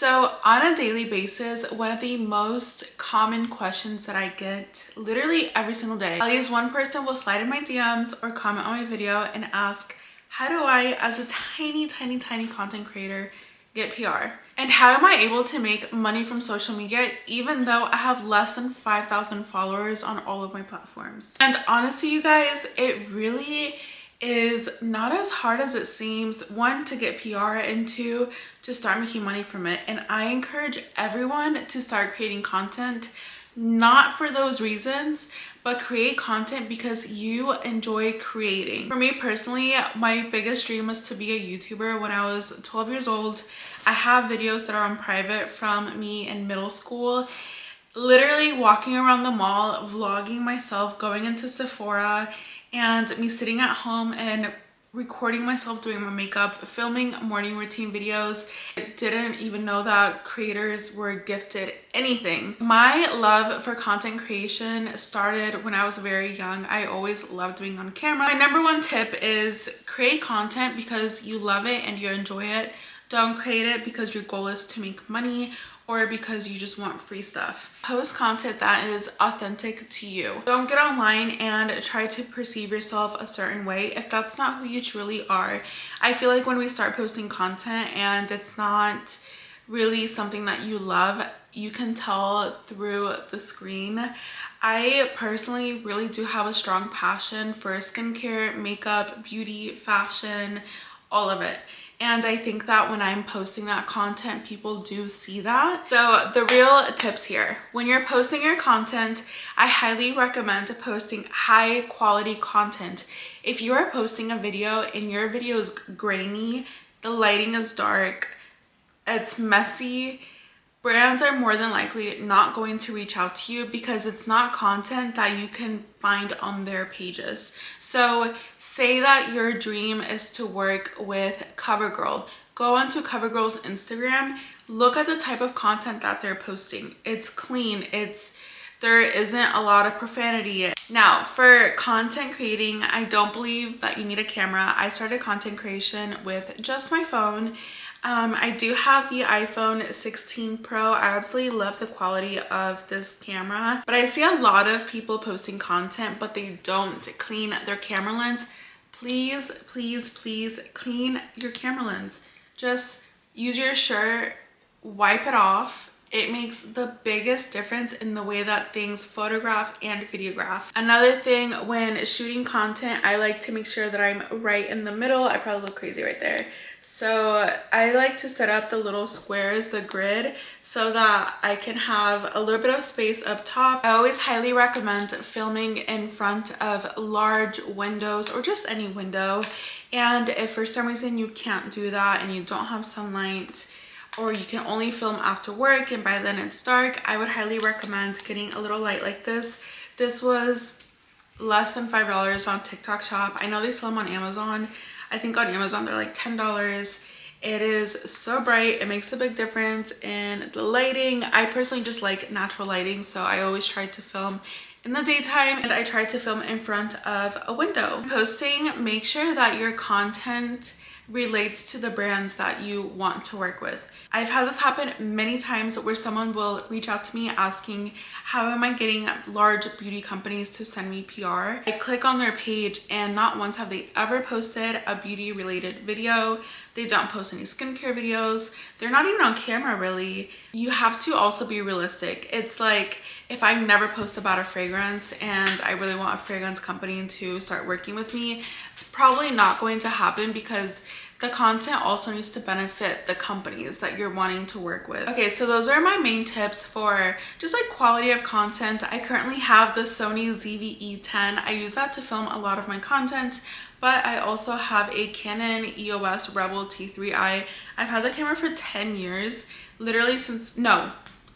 So on a daily basis, one of the most common questions that I get literally every single day, at least one person will slide in my DMs or comment on my video and ask, how do I, as a tiny content creator, get PR? And how am I able to make money from social media even though I have less than 5,000 followers on all of my platforms? And honestly, you guys, it really is not as hard as it seems. One, to get PR, and two, to start making money from it. And I encourage everyone to start creating content, not for those reasons, but create content because you enjoy creating. For me personally, my biggest dream was to be a YouTuber when I was 12 years old. I have videos that are on private from me in middle school, literally walking around the mall, vlogging myself, going into Sephora, and me sitting at home and recording myself doing my makeup, filming morning routine videos. I didn't even know that creators were gifted anything. My love for content creation started when I was very young. I always loved being on camera. My number one tip is create content because you love it and you enjoy it. Don't create it because your goal is to make money or because you just want free stuff. Post content that is authentic to you. Don't get online and try to perceive yourself a certain way if that's not who you truly are. I feel like when we start posting content and it's not really something that you love, you can tell through the screen. I personally really do have a strong passion for skincare, makeup, beauty, fashion, all of it. And I think that when I'm posting that content, people do see that. So the real tips here, when you're posting your content, I highly recommend posting high quality content. If you are posting a video and your video is grainy, the lighting is dark, it's messy, brands are more than likely not going to reach out to you because it's not content that you can find on their pages. So say that your dream is to work with CoverGirl. Go onto CoverGirl's Instagram, look at the type of content that they're posting. It's clean, there isn't a lot of profanity. Now, for content creating, I don't believe that you need a camera. I started content creation with just my phone. I do have the iPhone 16 Pro. I absolutely love the quality of this camera, but I see a lot of people posting content, but they don't clean their camera lens. Please clean your camera lens. Just use your shirt, wipe it off. It makes the biggest difference in the way that things photograph and videograph. Another thing, when shooting content, I like to make sure that I'm right in the middle. I probably look crazy right there. So I like to set up the little squares, the grid, so that I can have a little bit of space up top. I always highly recommend filming in front of large windows or just any window. And if for some reason you can't do that and you don't have sunlight, or you can only film after work and by then it's dark, I would highly recommend getting a little light like this. This was less than $5 on TikTok Shop. I know they sell them on Amazon. I think on Amazon they're like $10. It is so bright. It makes a big difference in the lighting. I personally just like natural lighting, so I always try to film in the daytime and I try to film in front of a window. Posting, make sure that your content relates to the brands that you want to work with. I've had this happen many times where someone will reach out to me asking, how am I getting large beauty companies to send me PR? I click on their page and not once have they ever posted a beauty related video. They don't post any skincare videos. They're not even on camera really. You have to also be realistic. It's like, if I never post about a fragrance and I really want a fragrance company to start working with me, it's probably not going to happen because the content also needs to benefit the companies that you're wanting to work with. Okay, so those are my main tips for just like quality of content. I currently have the Sony ZV-E10. I use that to film a lot of my content, but I also have a Canon EOS Rebel T3i. I've had the camera for 10 years, literally since, no,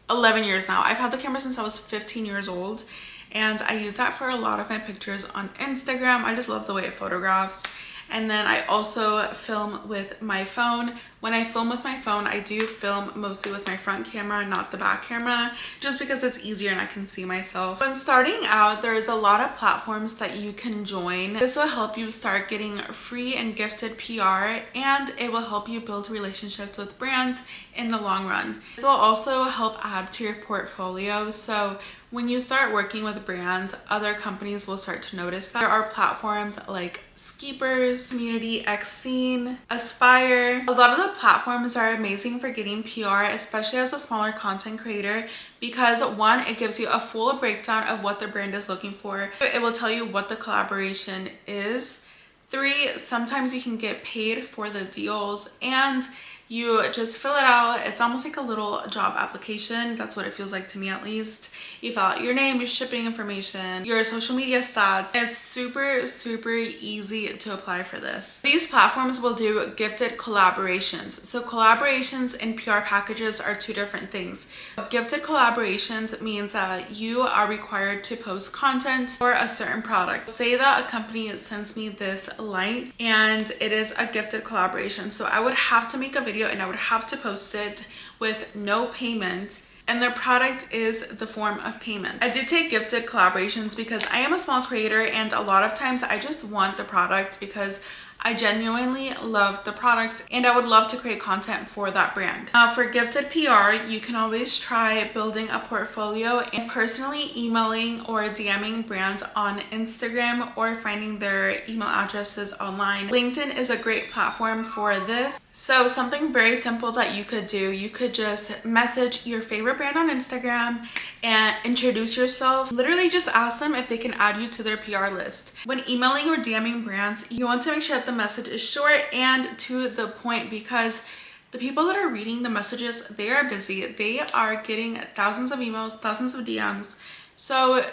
11 years now. I've had the camera since I was 15 years old, and I use that for a lot of my pictures on Instagram. I just love the way it photographs. And then I also film with my phone. When I film with my phone, I do film mostly with my front camera, not the back camera, just because it's easier and I can see myself. When starting out, there's a lot of platforms that you can join. This will help you start getting free and gifted PR, and it will help you build relationships with brands in the long run. This will also help add to your portfolio. So when you start working with brands, other companies will start to notice that. There are platforms like Skeepers, Community X Scene, Aspire. A lot of the platforms are amazing for getting PR, especially as a smaller content creator, because one, it gives you a full breakdown of what the brand is looking for. It will tell you what the collaboration is. 3, sometimes you can get paid for the deals, and you just fill it out. It's almost like a little job application. That's what it feels like to me, at least. You fill out your name, your shipping information, your social media stats. It's super easy to apply for this. These platforms will do gifted collaborations. So collaborations and PR packages are 2 different things. Gifted collaborations means that you are required to post content for a certain product. Say that a company sends me this light and it is a gifted collaboration. So I would have to make a video and I would have to post it with no payment, and their product is the form of payment. I do take gifted collaborations because I am a small creator, and a lot of times I just want the product because I genuinely love the products and I would love to create content for that brand. Now for gifted PR, you can always try building a portfolio and personally emailing or DMing brands on Instagram or finding their email addresses online. LinkedIn is a great platform for this. So something very simple that you could do, you could just message your favorite brand on Instagram and introduce yourself. Literally just ask them if they can add you to their PR list. When emailing or DMing brands, you want to make sure that the message is short and to the point, because the people that are reading the messages, they are busy. They are getting thousands of emails, thousands of DMs. So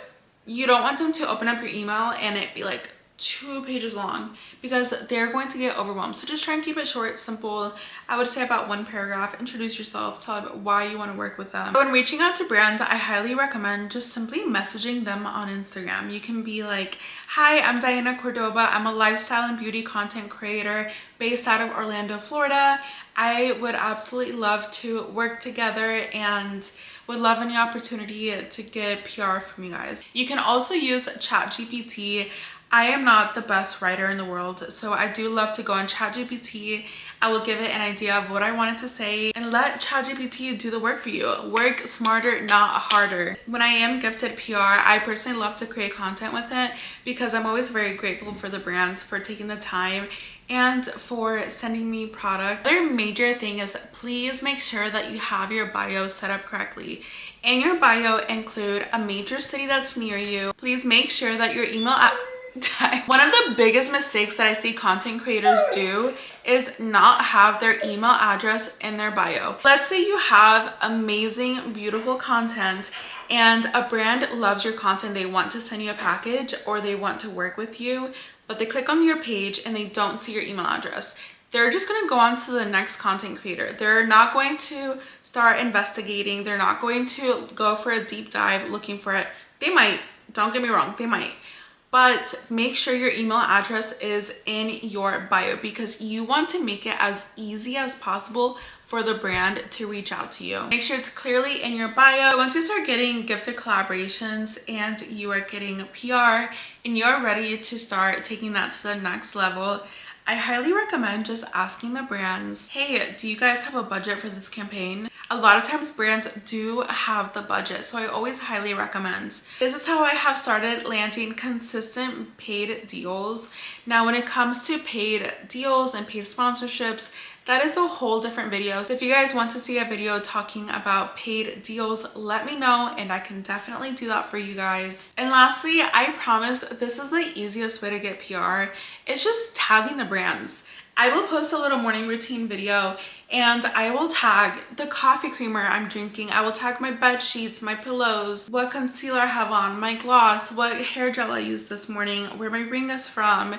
you don't want them to open up your email and it be like 2 pages long, because they're going to get overwhelmed. So just try and keep it short, simple. I would say about 1 paragraph. Introduce yourself, tell them why you want to work with them. When reaching out to brands, I highly recommend just simply messaging them on Instagram. You can be like, hi, I'm Dianacordoba. I'm a lifestyle and beauty content creator based out of Orlando, Florida. I would absolutely love to work together and would love any opportunity to get PR from you guys. You can also use ChatGPT. I am not the best writer in the world, so I do love to go on ChatGPT. I will give it an idea of what I wanted to say and let ChatGPT do the work for you. Work smarter, not harder. When I am gifted PR, I personally love to create content with it because I'm always very grateful for the brands for taking the time and for sending me product. Their major thing is please make sure that you have your bio set up correctly. In your bio, include a major city that's near you. Please make sure that your email one of the biggest mistakes that I see content creators do is not have their email address in their bio. Let's say you have amazing, beautiful content and a brand loves your content. They want to send you a package or they want to work with you, but they click on your page and they don't see your email address. They're just going to go on to the next content creator. They're not going to start investigating. They're not going to go for a deep dive looking for it. They might, don't get me wrong, they might. But make sure your email address is in your bio because you want to make it as easy as possible for the brand to reach out to you. Make sure it's clearly in your bio. So once you start getting gifted collaborations and you are getting PR and you're ready to start taking that to the next level, I highly recommend just asking the brands, hey, do you guys have a budget for this campaign? A lot of times brands do have the budget, so I always highly recommend. This is how I have started landing consistent paid deals. Now, when it comes to paid deals and paid sponsorships, that is a whole different video. So if you guys want to see a video talking about paid deals, let me know and I can definitely do that for you guys. And lastly, I promise this is the easiest way to get PR. It's just tagging the brands. I will post a little morning routine video and I will tag the coffee creamer I'm drinking. I will tag my bed sheets, my pillows, what concealer I have on, my gloss, what hair gel I used this morning, where my ring is from.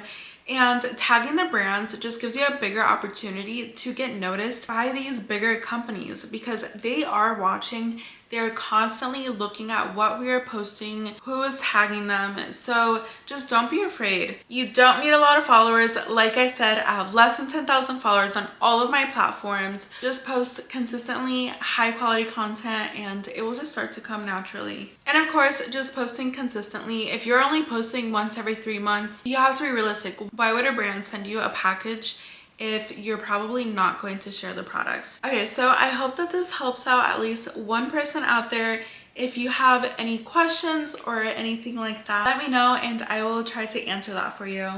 And tagging the brands just gives you a bigger opportunity to get noticed by these bigger companies because they are watching. They're constantly looking at what we are posting, who is tagging them. So just don't be afraid. You don't need a lot of followers. Like I said, I have less than 10,000 followers on all of my platforms. Just post consistently high quality content and it will just start to come naturally. And of course, just posting consistently. If you're only posting once every 3 months, you have to be realistic. Why would a brand send you a package if you're probably not going to share the products? Okay, so I hope that this helps out at least one person out there. If you have any questions or anything like that, let me know and I will try to answer that for you.